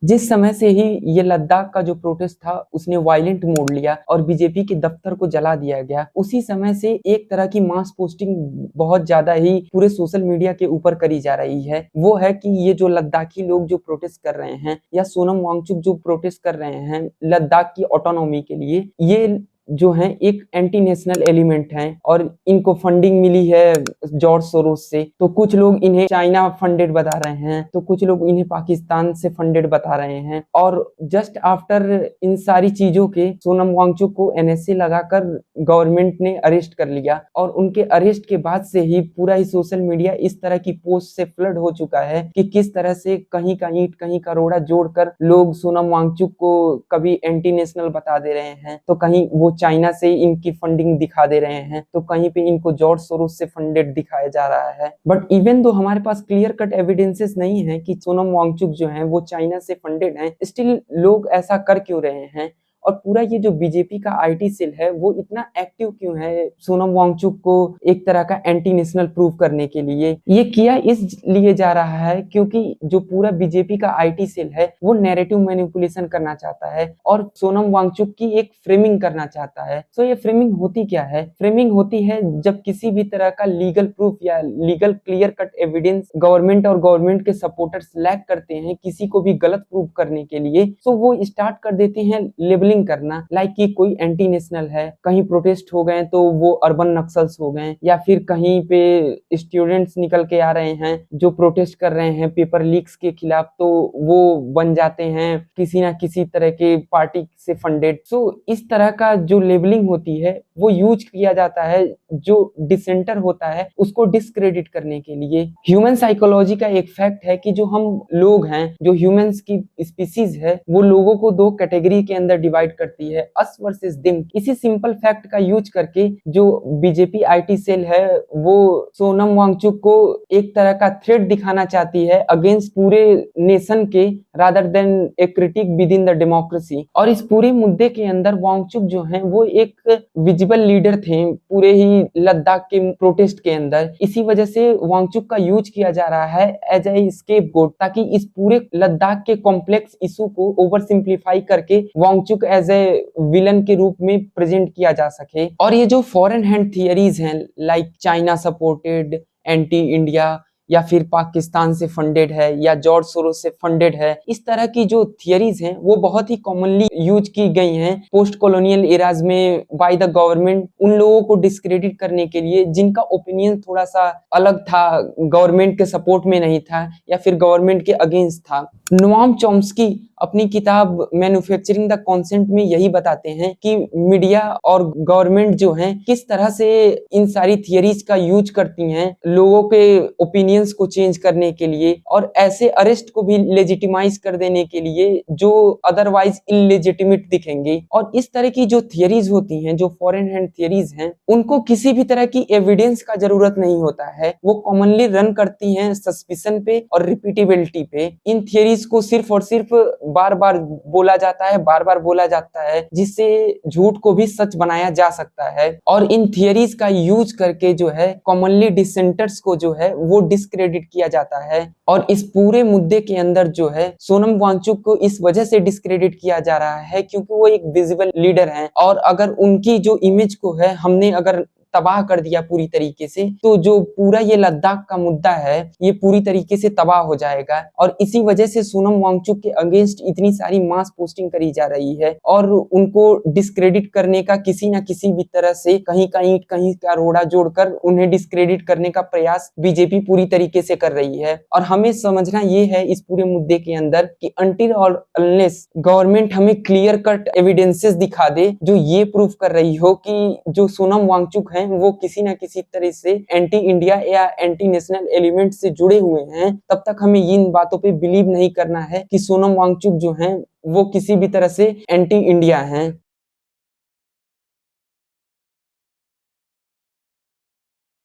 जिस समय से ही ये लद्दाख का जो प्रोटेस्ट था उसने वायलेंट मोड़ लिया और बीजेपी के दफ्तर को जला दिया गया, उसी समय से एक तरह की मास पोस्टिंग बहुत ज्यादा ही पूरे सोशल मीडिया के ऊपर करी जा रही है। वो है कि ये जो लद्दाखी लोग जो प्रोटेस्ट कर रहे हैं या सोनम वांगचुक जो प्रोटेस्ट कर रहे हैं लद्दाख की ऑटोनॉमी के लिए, ये जो है एक एंटी नेशनल एलिमेंट हैं और इनको फंडिंग मिली है जॉर्ज सोरोस से। तो कुछ लोग इन्हें चाइना फंडेड बता रहे हैं, तो कुछ लोग इन्हें पाकिस्तान से फंडेड बता रहे हैं। और जस्ट आफ्टर इन सारी चीजों के सोनम वांगचुक को एनएसए लगाकर गवर्नमेंट ने अरेस्ट कर लिया और उनके अरेस्ट के बाद से ही पूरा ही सोशल मीडिया इस तरह की पोस्ट से फ्लड हो चुका है कि किस तरह से कहीं का ईंट कहीं का रोड़ा जोड़कर लोग सोनम वांगचुक को कभी एंटी नेशनल बता दे रहे हैं, तो कहीं वो चाइना से इनकी फंडिंग दिखा दे रहे हैं, तो कहीं पे इनको जॉर्ज सोरोस से फंडेड दिखाया जा रहा है। बट इवन दो हमारे पास क्लियर कट एविडेंसेस नहीं है कि सोनम वांगचुक जो है वो चाइना से फंडेड है, स्टिल लोग ऐसा कर क्यों रहे हैं? और पूरा ये जो बीजेपी का आईटी सेल है वो इतना एक्टिव क्यों है सोनम वांगचुक को एक तरह का एंटी नेशनल प्रूव करने के लिए? ये किया इसलिए जा रहा है क्योंकि जो पूरा बीजेपी का आईटी सेल है वो नैरेटिव मैनिपुलेशन करना चाहता है और सोनम वांगचुक की एक फ्रेमिंग करना चाहता है। सो ये फ्रेमिंग होती क्या है? फ्रेमिंग होती है जब किसी भी तरह का लीगल प्रूफ या legal clear cut evidence government और गवर्नमेंट के सपोर्टर्स लैक करते हैं किसी को भी गलत प्रूफ करने के लिए, तो वो स्टार्ट कर देते हैं लेबलिंग करना, लाइक कि कोई एंटी नेशनल है, कहीं प्रोटेस्ट हो गए तो वो अर्बन नक्सल्स हो गए, या फिर कहीं पे स्टूडेंट्स निकल के आ रहे हैं जो प्रोटेस्ट कर रहे हैं पेपर लीक्स के खिलाफ, तो वो बन जाते हैं किसी ना किसी तरह के पार्टी से फंडेड। सो इस तरह का जो लेबलिंग होती है वो यूज किया जाता है जो डिसेंटर होता है उसको डिस्क्रेडिट करने के लिए। ह्यूमन साइकोलॉजी का एक फैक्ट है कि जो हम लोग हैं, जो ह्यूमंस की स्पीसीज है, वो लोगों को दो कैटेगरी के अंदर डिवाइड करती है, अस वर्सेस देम। इसी सिंपल फैक्ट का यूज करके जो बीजेपी आईटी सेल है वो सोनम वांगचुक को एक तरह का थ्रेट दिखाना चाहती है अगेंस्ट पूरे नेशन के, rather than A critic with in the democracy. और इस पूरे मुद्दे के अंदर वांगचुक जो है वो एक विजिबल लीडर थे पूरे ही लद्दाख के प्रोटेस्ट के अंदर। इसी वजह से वांगचुक का यूज किया जा रहा है एज ए स्केपगोट, ताकि इस पूरे लद्दाख के कॉम्प्लेक्स इशू को ओवर सिंप्लीफाई करके वांगचुक एज ए विलन के रूप में प्रेजेंट किया जा सके। और ये जो फॉरेन हैंड थियरीज हैं like China supported, anti India, या फिर पाकिस्तान से फंडेड है या जॉर्ज सोरोस से फंडेड है, इस तरह की जो थियरीज हैं वो बहुत ही कॉमनली यूज की गई हैं पोस्ट कॉलोनियल एराज में बाय द गवर्नमेंट, उन लोगों को डिस्क्रेडिट करने के लिए जिनका ओपिनियन थोड़ा सा अलग था, गवर्नमेंट के सपोर्ट में नहीं था या फिर गवर्नमेंट के अगेंस्ट था। नोआम चॉम्स्की अपनी किताब मैन्युफैक्चरिंग द कॉन्सेंट में यही बताते हैं कि मीडिया और गवर्नमेंट जो है किस तरह से इन सारी थियरीज का यूज करती हैं लोगों के ओपिनियंस को चेंज करने के लिए और ऐसे अरेस्ट को भी लेजिटिमाइज कर देने के लिए जो अदरवाइज इलेजिटिमेट दिखेंगे। और इस तरह की जो थियरीज होती हैं, जो फॉरेन हैंड थियरीज हैं, उनको किसी भी तरह की एविडेंस का जरूरत नहीं होता है, वो कॉमनली रन करती हैं सस्पिशन पे और रिपीटेबिलिटी पे। इन थियरीज को सिर्फ और सिर्फ बार बार बोला जाता है, बार बार बोला जाता है, जिससे झूठ को भी सच बनाया जा सकता है। और इन थियरीज का यूज करके जो है कॉमनली डिसेंटर्स को जो है वो डिस्क्रेडिट किया जाता है। और इस पूरे मुद्दे के अंदर जो है सोनम वांगचुक को इस वजह से डिस्क्रेडिट किया जा रहा है क्योंकि वो एक विजिबल लीडर हैं, और अगर उनकी जो इमेज को है हमने अगर तबाह कर दिया पूरी तरीके से, तो जो पूरा ये लद्दाख का मुद्दा है ये पूरी तरीके से तबाह हो जाएगा। और इसी वजह से सोनम वांगचुक के अगेंस्ट इतनी सारी मास पोस्टिंग करी जा रही है और उनको डिस्क्रेडिट करने का किसी ना किसी भी तरह से कहीं का ईंट कहीं का रोड़ा जोड़कर उन्हें डिस्क्रेडिट करने का प्रयास बीजेपी पूरी तरीके से कर रही है। और हमें समझना ये है इस पूरे मुद्दे के अंदर कि अनटिल और अनलेस गवर्नमेंट हमें क्लियर कट एविडेंसेस दिखा दे जो ये प्रूफ कर रही हो कि जो सोनम वांगचुक वो किसी ना किसी तरह से एंटी इंडिया या एंटी नेशनल एलिमेंट से जुड़े हुए हैं, तब तक हमें इन बातों पे बिलीव नहीं करना है कि सोनम वांगचुक जो हैं वो किसी भी तरह से एंटी इंडिया हैं।